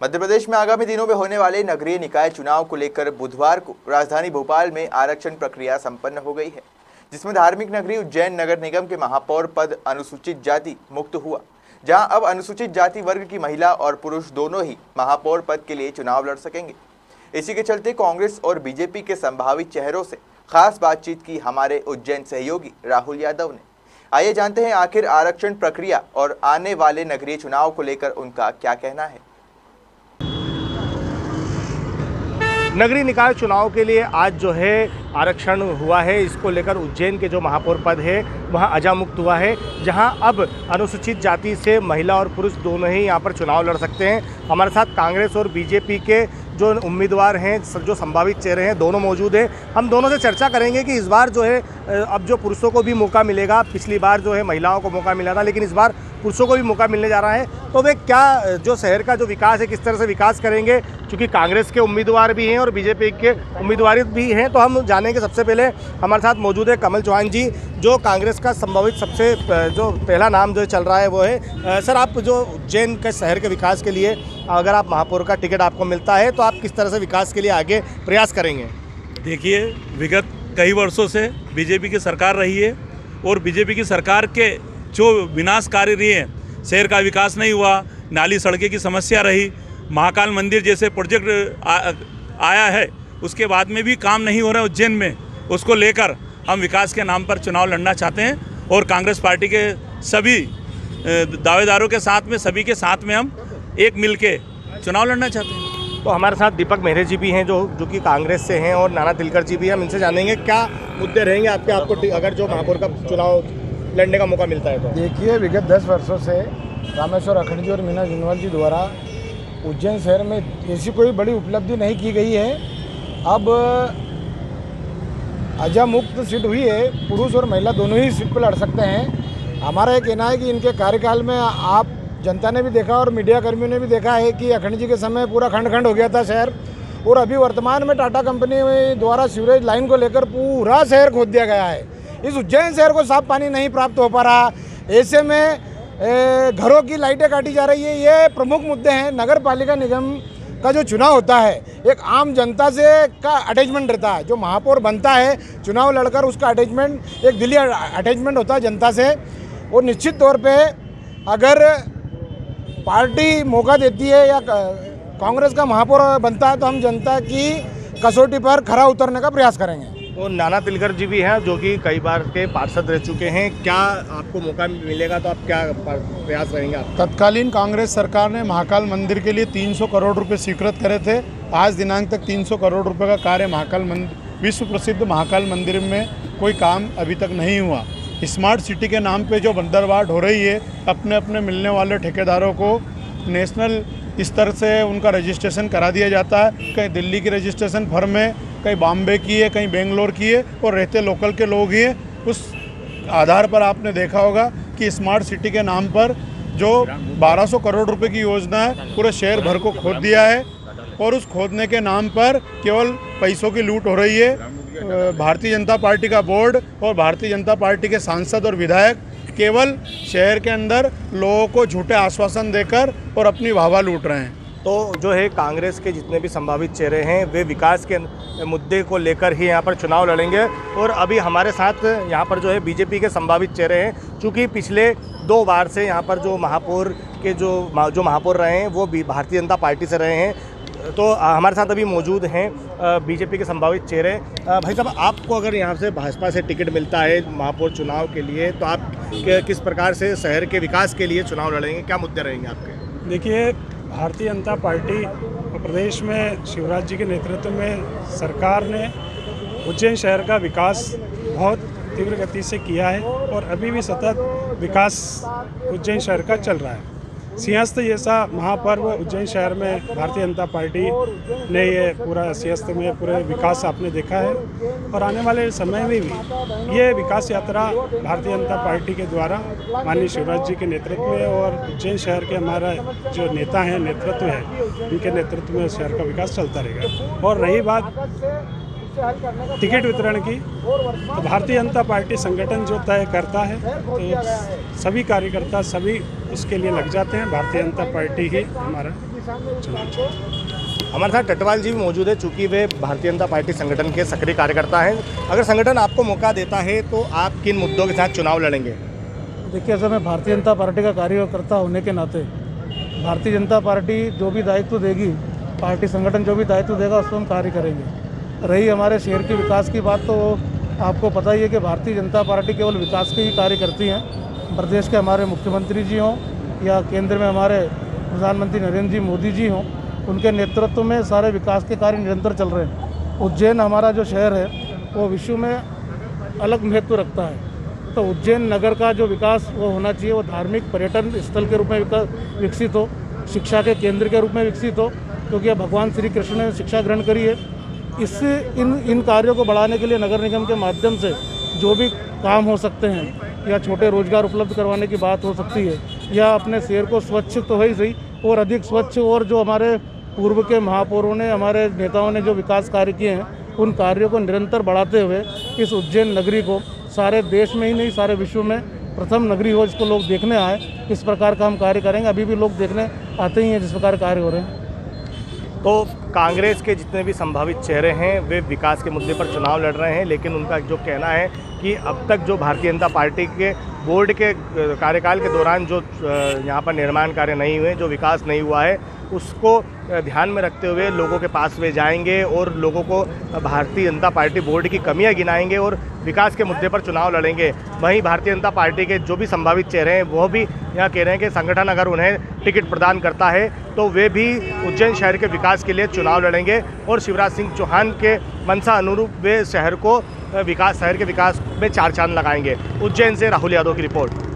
मध्य प्रदेश में आगामी दिनों में होने वाले नगरीय निकाय चुनाव को लेकर बुधवार को राजधानी भोपाल में आरक्षण प्रक्रिया संपन्न हो गई है, जिसमें धार्मिक नगरी उज्जैन नगर निगम के महापौर पद अनुसूचित जाति मुक्त हुआ, जहां अब अनुसूचित जाति वर्ग की महिला और पुरुष दोनों ही महापौर पद के लिए चुनाव लड़ सकेंगे। इसी के चलते कांग्रेस और बीजेपी के संभावित चेहरों से खास बातचीत की हमारे उज्जैन सहयोगी राहुल यादव ने। आइए जानते हैं आखिर आरक्षण प्रक्रिया और आने वाले नगरीय चुनाव को लेकर उनका क्या कहना है। नगरीय निकाय चुनाव के लिए आज जो है आरक्षण हुआ है, इसको लेकर उज्जैन के जो महापौर पद है वहाँ अजामुक्त हुआ है, जहां अब अनुसूचित जाति से महिला और पुरुष दोनों ही यहां पर चुनाव लड़ सकते हैं। हमारे साथ कांग्रेस और बीजेपी के जो उम्मीदवार हैं, जो संभावित चेहरे हैं, दोनों मौजूद हैं। हम दोनों से चर्चा करेंगे कि इस बार जो है अब जो पुरुषों को भी मौका मिलेगा, पिछली बार जो है महिलाओं को मौका मिला था, लेकिन इस बार पुरुषों को भी मौका मिलने जा रहा है, तो वे क्या जो शहर का जो विकास है किस तरह से विकास करेंगे, क्योंकि कांग्रेस के उम्मीदवार भी हैं और बीजेपी के उम्मीदवार भी हैं। तो हम जानेंगे। सबसे पहले हमारे साथ मौजूद है कमल चौहान जी, जो कांग्रेस का संभावित सबसे जो पहला नाम जो चल रहा है वो है। सर, आप जो उज्जैन के शहर के विकास के लिए अगर आप महापौर का टिकट आपको मिलता है तो आप किस तरह से विकास के लिए आगे प्रयास करेंगे? देखिए, विगत कई वर्षों से बीजेपी की सरकार रही है और बीजेपी की सरकार के जो विनाश कार्य रहे हैं, शहर का विकास नहीं हुआ, नाली सड़कें की समस्या रही, महाकाल मंदिर जैसे प्रोजेक्ट आया है, उसके बाद में भी काम नहीं हो रहा है उज्जैन में। उसको लेकर हम विकास के नाम पर चुनाव लड़ना चाहते हैं और कांग्रेस पार्टी के सभी दावेदारों के साथ में, सभी के साथ में हम एक मिल के चुनाव लड़ना चाहते हैं। तो हमारे साथ दीपक मेहरे जी भी हैं जो कि कांग्रेस से हैं, और नाना तिलकर जी भी हैं। हम इनसे जानेंगे क्या मुद्दे रहेंगे आपको अगर जो महापौर का चुनाव लड़ने का मौका मिलता है तो। देखिए, विगत 10 वर्षों से रामेश्वर अखंड जी और मीना जुनवाल जी द्वारा उज्जैन शहर में ऐसी कोई बड़ी उपलब्धि नहीं की गई है। अब अजामुक्त सीट हुई है, पुरुष और महिला दोनों ही सीट पर लड़ सकते हैं। हमारा ये कहना है कि इनके कार्यकाल में आप जनता ने भी देखा और मीडिया कर्मियों ने भी देखा है कि अखंड जी के समय पूरा खंड खंड हो गया था शहर, और अभी वर्तमान में टाटा कंपनी द्वारा सीवरेज लाइन को लेकर पूरा शहर खोद दिया गया है। इस उज्जैन शहर को साफ पानी नहीं प्राप्त हो पा रहा, ऐसे में घरों की लाइटें काटी जा रही है। ये प्रमुख मुद्दे हैं। नगर पालिका निगम का जो चुनाव होता है, एक आम जनता से का अटैचमेंट रहता है। जो महापौर बनता है चुनाव लड़कर, उसका अटैचमेंट एक दिली अटैचमेंट होता है जनता से, और निश्चित तौर पे अगर पार्टी मौका देती है या कांग्रेस का महापौर बनता है तो हम जनता की कसौटी पर खरा उतरने का प्रयास करेंगे। और नाना तिलकर जी भी हैं जो कि कई बार के पार्षद रह चुके हैं। क्या आपको मौका मिलेगा तो आप क्या प्रयास रहेंगे आप? तत्कालीन कांग्रेस सरकार ने महाकाल मंदिर के लिए 300 करोड़ रुपए स्वीकृत करे थे। आज दिनांक तक 300 करोड़ रुपए का कार्य महाकाल मंदिर, विश्व प्रसिद्ध महाकाल मंदिर में कोई काम अभी तक नहीं हुआ। स्मार्ट सिटी के नाम पे जो बंदरबाट हो रही है, अपने अपने मिलने वाले ठेकेदारों को नेशनल स्तर से उनका रजिस्ट्रेशन करा दिया जाता है। कहीं दिल्ली की रजिस्ट्रेशन फर्म है, कहीं बॉम्बे की है, कहीं बेंगलोर की है, और रहते लोकल के लोग ही हैं। उस आधार पर आपने देखा होगा कि स्मार्ट सिटी के नाम पर जो 1200 करोड़ रुपए की योजना है, पूरे शहर भर को खोद दिया है, और उस खोदने के नाम पर केवल पैसों की लूट हो रही है। भारतीय जनता पार्टी का बोर्ड और भारतीय जनता पार्टी के सांसद और विधायक केवल शहर के अंदर लोगों को झूठे आश्वासन देकर और अपनी वाहवा लूट रहे हैं। तो जो है कांग्रेस के जितने भी संभावित चेहरे हैं वे विकास के मुद्दे को लेकर ही यहाँ पर चुनाव लड़ेंगे। और अभी हमारे साथ यहाँ पर जो है बीजेपी के संभावित चेहरे हैं, चूँकि पिछले 2 बार से यहाँ पर जो महापौर के जो महापौर रहे हैं वो भी भारतीय जनता पार्टी से रहे हैं। तो हमारे साथ अभी मौजूद हैं बीजेपी के संभावित चेहरे। भाई साहब, आपको अगर यहाँ से भाजपा से टिकट मिलता है महापौर चुनाव के लिए तो आप किस प्रकार से शहर के विकास के लिए चुनाव लड़ेंगे? क्या मुद्दे रहेंगे आपके? देखिए, भारतीय जनता पार्टी प्रदेश में शिवराज जी के नेतृत्व में सरकार ने उज्जैन शहर का विकास बहुत तीव्र गति से किया है, और अभी भी सतत विकास उज्जैन शहर का चल रहा है। सिंहस्थ जैसा महापर्व उज्जैन शहर में भारतीय जनता पार्टी ने ये पूरा सिंहस्थ में पूरे विकास आपने देखा है, और आने वाले समय में भी ये विकास यात्रा भारतीय जनता पार्टी के द्वारा माननीय शिवराज जी के नेतृत्व में और उज्जैन शहर के हमारा जो नेता हैं, नेतृत्व है, उनके नेतृत्व में शहर का विकास चलता रहेगा। और रही बात टिकट वितरण की, तो भारतीय जनता पार्टी संगठन जो तय करता है तो सभी कार्यकर्ता सभी उसके लिए लग जाते हैं। भारतीय जनता पार्टी ही हमारा हमारे साथ टटवाल जी भी मौजूद है, चूंकि वे भारतीय जनता पार्टी संगठन के सक्रिय कार्यकर्ता हैं। अगर संगठन आपको मौका देता है तो आप किन मुद्दों के साथ चुनाव लड़ेंगे? देखिए, ऐसा मैं भारतीय जनता पार्टी का कार्यकर्ता होने के नाते भारतीय जनता पार्टी जो भी दायित्व देगी, पार्टी संगठन जो भी दायित्व देगा उस पर हम कार्य करेंगे। रही हमारे शहर के विकास की बात, तो आपको पता ही है कि भारतीय जनता पार्टी केवल विकास के ही कार्य करती हैं। प्रदेश के हमारे मुख्यमंत्री जी हों या केंद्र में हमारे प्रधानमंत्री नरेंद्र जी मोदी जी हों, उनके नेतृत्व में सारे विकास के कार्य निरंतर चल रहे हैं। उज्जैन हमारा जो शहर है वो विश्व में अलग महत्व रखता है, तो उज्जैन नगर का जो विकास वो होना चाहिए, वो धार्मिक पर्यटन स्थल के रूप में विकसित हो, शिक्षा के केंद्र के रूप में विकसित हो, क्योंकि भगवान श्री कृष्ण ने शिक्षा ग्रहण करी है। इससे इन कार्यों को बढ़ाने के लिए नगर निगम के माध्यम से जो भी काम हो सकते हैं, या छोटे रोजगार उपलब्ध करवाने की बात हो सकती है, या अपने शहर को स्वच्छ तो है ही सही और अधिक स्वच्छ, और जो हमारे पूर्व के महापौरों ने, हमारे नेताओं ने जो विकास कार्य किए हैं, उन कार्यों को निरंतर बढ़ाते हुए इस उज्जैन नगरी को सारे देश में ही नहीं सारे विश्व में प्रथम नगरी हो, जिसको लोग देखने आए, इस प्रकार का हम कार्य करेंगे। अभी भी लोग देखने आते ही हैं जिस प्रकार कार्य हो रहे हैं। तो कांग्रेस के जितने भी संभावित चेहरे हैं वे विकास के मुद्दे पर चुनाव लड़ रहे हैं, लेकिन उनका जो कहना है कि अब तक जो भारतीय जनता पार्टी के बोर्ड के कार्यकाल के दौरान जो यहाँ पर निर्माण कार्य नहीं हुए, जो विकास नहीं हुआ है, उसको ध्यान में रखते हुए लोगों के पास वे जाएंगे और लोगों को भारतीय जनता पार्टी बोर्ड की कमियां गिनाएंगे और विकास के मुद्दे पर चुनाव लड़ेंगे। वहीं भारतीय जनता पार्टी के जो भी संभावित चेहरे हैं वो भी यहाँ कह रहे हैं कि संगठन अगर उन्हें टिकट प्रदान करता है तो वे भी उज्जैन शहर के विकास के लिए चुनाव लड़ेंगे और शिवराज सिंह चौहान के मंशा अनुरूप वे शहर के विकास में चार चांद लगाएंगे। उज्जैन से राहुल यादव की रिपोर्ट।